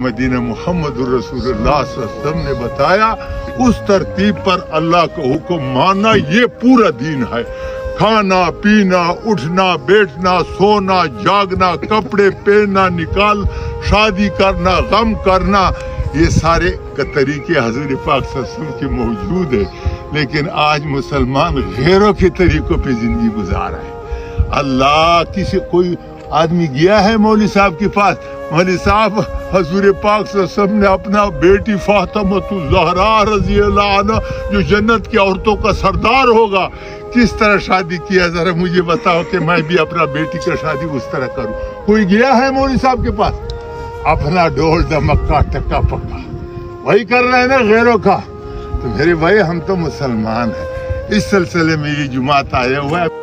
مدینہ محمد رسول اللہ صلی اللہ علیہ وسلم نے بتایا، اس ترتیب پر اللہ کا حکم ماننا یہ پورا دین ہے۔ کھانا پینا، اٹھنا بیٹھنا، سونا جاگنا، کپڑے پہننا نکال، شادی کرنا، غم کرنا، یہ سارے طریقے حضور پاک صلی اللہ علیہ وسلم کے موجود ہے، لیکن آج مسلمان غیروں کے طریقوں پہ زندگی گزار رہے ہیں۔ اللہ کوئی آدمی گیا ہے مولوی صاحب کے پاس، مولوی صاحب حضور پاک صلی اللہ علیہ وسلم نے اپنا بیٹی فاطمہ الزہرا رضی اللہ عنہ جو جنت کی عورتوں کا سردار ہوگا کس طرح شادی کیا، ذرا مجھے بتاؤ کہ میں بھی اپنا بیٹی کا شادی اس طرح کروں۔ کوئی گیا ہے مولوی صاحب کے پاس؟ اپنا ڈھول دمکا ٹکا پکا وہی کر رہے ہیں نا غیروں کا۔ تو میرے بھائی ہم تو مسلمان ہیں، اس سلسلے میں یہ جماعت آیا ہوا ہے۔